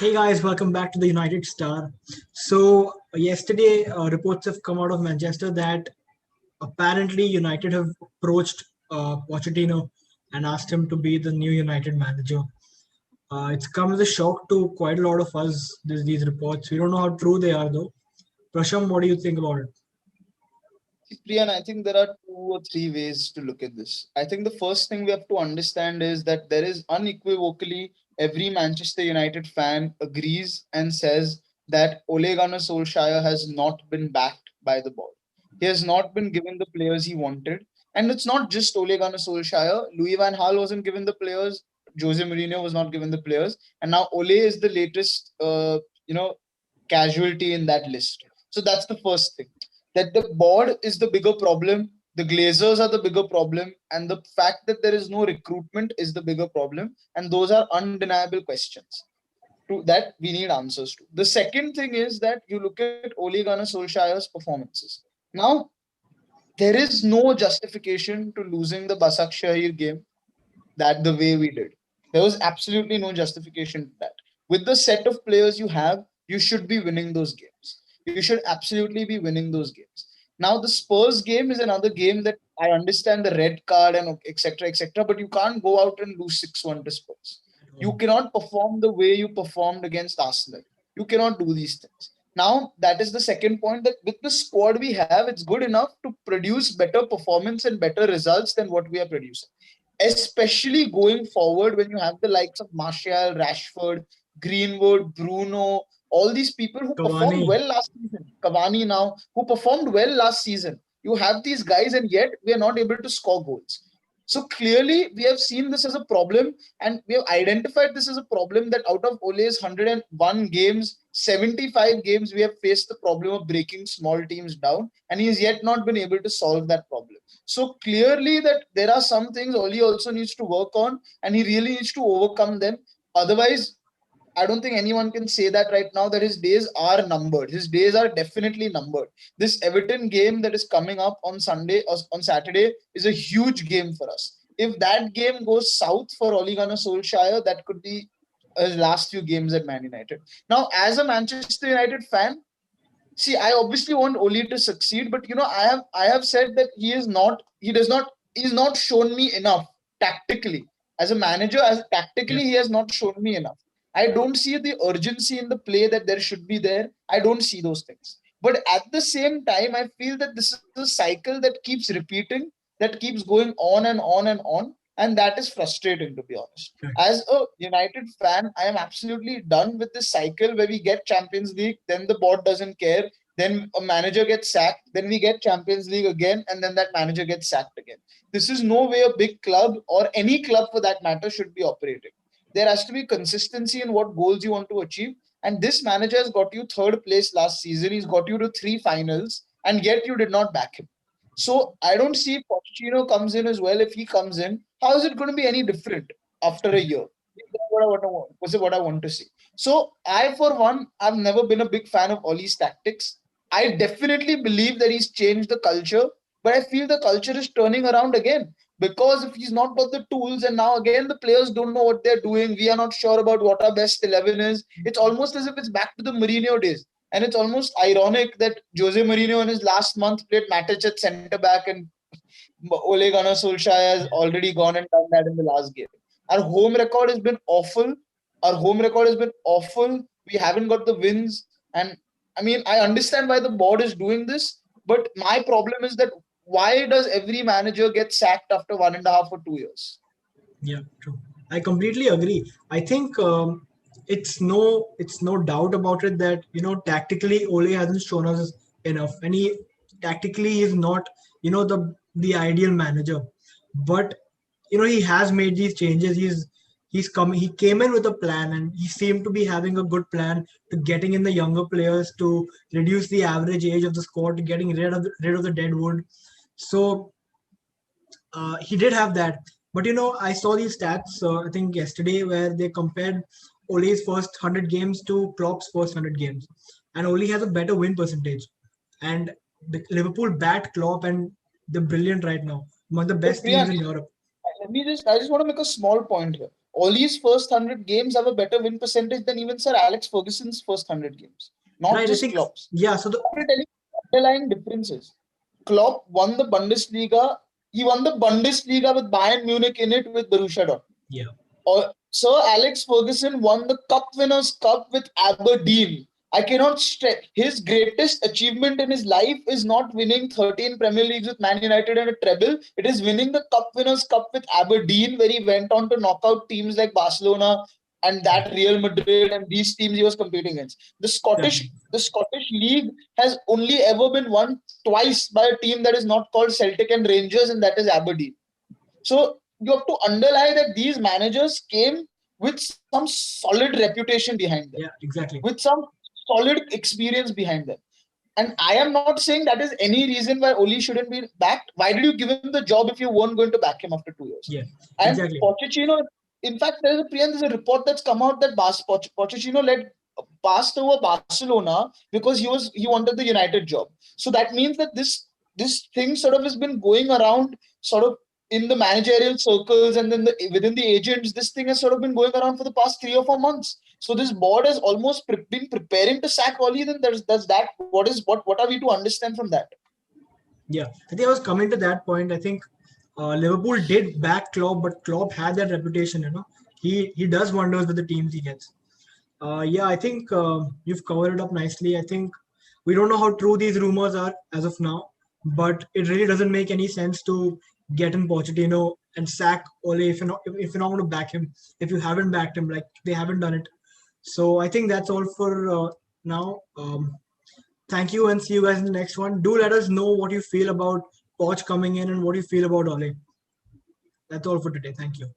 Hey guys, welcome back to the United Star. So yesterday, reports have come out of Manchester that apparently United have approached Pochettino and asked him to be the new United manager. It's come as a shock to quite a lot of us. These reports. We don't know how true they are though. Prasham, what do you think about it? Priyan, I think there are two or three ways to look at this. I think the first thing we have to understand is that there is unequivocally every Manchester United fan agrees and says that Ole Gunnar Solskjaer has not been backed by the board. He has not been given the players he wanted. And it's not just Ole Gunnar Solskjaer. Louis van Gaal wasn't given the players. Jose Mourinho was not given the players. And now Ole is the latest, casualty in that list. So that's the first thing, that the board is the bigger problem, the Glazers are the bigger problem, and the fact that there is no recruitment is the bigger problem. And those are undeniable questions that we need answers to. The second thing is that you look at Ole Gunnar Solskjaer's performances. Now, there is no justification to losing the Başakşehir game that the way we did. There was absolutely no justification to that. With the set of players you have, you should be winning those games. You should absolutely be winning those games. Now, the Spurs game is another game that I understand the red card and etc., but you can't go out and lose 6-1 to Spurs. You cannot perform the way you performed against Arsenal. You cannot do these things. Now, that is the second point, that with the squad we have, it's good enough to produce better performance and better results than what we are producing, especially going forward when you have the likes of Martial, Rashford, Greenwood, Bruno, all these people who Cavani. performed well last season, Cavani now, who performed well last season. You have these guys and yet we are not able to score goals. So clearly we have seen this as a problem, and we have identified this as a problem, that out of Ole's 101 games, 75 games we have faced the problem of breaking small teams down, and he has yet not been able to solve that problem. So clearly that there are some things Ole also needs to work on, and he really needs to overcome them. Otherwise, I don't think anyone can say that right now that his days are numbered. His days are definitely numbered. This Everton game that is coming up on Sunday or on Saturday is a huge game for us. If that game goes south for Ole Gunnar Solskjaer, that could be his last few games at Man United. Now, as a Manchester United fan, see, I obviously want Ole to succeed, but I have said that he's not shown me enough tactically. As a manager, as Yeah. tactically, he has not shown me enough. I don't see the urgency in the play that there should be there. I don't see those things. But at the same time, I feel that this is a cycle that keeps repeating, that keeps going on and on and on. And that is frustrating, to be honest. Correct. As a United fan, I am absolutely done with this cycle where we get Champions League, then the board doesn't care, then a manager gets sacked, then we get Champions League again, and then that manager gets sacked again. This is no way a big club, or any club for that matter, should be operating. There has to be consistency in what goals you want to achieve. And this manager has got you third place last season. He's got you to 3 finals, and yet you did not back him. So I don't see if Pochettino comes in as well. If he comes in, how is it going to be any different after a year? What I want to see. So I, for one, I've never been a big fan of Ollie's tactics. I definitely believe that he's changed the culture, but I feel the culture is turning around again, because if he's not got the tools, and now again the players don't know what they're doing, we are not sure about what our best 11 is. It's almost as if it's back to the Mourinho days. And it's almost ironic that Jose Mourinho in his last month played Matic at centre back, and Ole Gunnar Solskjaer has already gone and done that in the last game. Our home record has been awful. Our home record has been awful. We haven't got the wins. And I mean, I understand why the board is doing this, but my problem is that why does every manager get sacked after 1.5 or 2 years? Yeah, true. I completely agree. I think it's no doubt about it that tactically Ole hasn't shown us enough, and he tactically is not the ideal manager. But he has made these changes. He came in with a plan, and he seemed to be having a good plan to getting in the younger players, to reduce the average age of the squad, to getting rid of the dead wood. So he did have that. But I saw these stats, I think yesterday, where they compared Ole's first 100 games to Klopp's first 100 games. And Ole has a better win percentage. And the Liverpool bat Klopp, and they're brilliant right now. One of the So best teams Priyan, in Europe. I just want to make a small point here. Ole's first 100 games have a better win percentage than even Sir Alex Ferguson's first 100 games, not Right. I just think, Klopp's. yeah. So the I will tell you the underlying differences. Klopp won the Bundesliga. He won the Bundesliga with Bayern Munich in it with Borussia Dortmund. yeah, Sir Alex Ferguson won the Cup Winners' Cup with Aberdeen. I cannot stress his greatest achievement in his life is not winning 13 Premier Leagues with Man United and a treble. It is winning the Cup Winners' Cup with Aberdeen, where he went on to knock out teams like Barcelona and that Real Madrid and these teams he was competing against. exactly. The Scottish League has only ever been won twice by a team that is not called Celtic and Rangers, and that is Aberdeen. So you have to underline that these managers came with some solid reputation behind them, Yeah, exactly. with some solid experience behind them. And I am not saying that is any reason why Oli shouldn't be backed. Why did you give him the job if you weren't going to back him after 2 years? Yeah, And exactly. Pochettino, in fact, there's a report that's come out that Pochettino led passed over Barcelona because he wanted the United job. So that means that this thing sort of has been going around sort of in the managerial circles and then within the agents. This thing has sort of been going around for the past 3 or 4 months. So this board has almost been preparing to sack Oli. Then there's that. What are we to understand from that? Yeah, I think I was coming to that point. I think Liverpool did back Klopp, but Klopp had that reputation. He does wonders with the teams he gets. Yeah, I think you've covered it up nicely. I think we don't know how true these rumors are as of now, but it really doesn't make any sense to get in Pochettino and sack Ole if you're not going to back him. If you haven't backed him, like they haven't done it. So I think that's all for now. Thank you and see you guys in the next one. Do let us know what you feel about Poch coming in and what you feel about Ole. That's all for today. Thank you.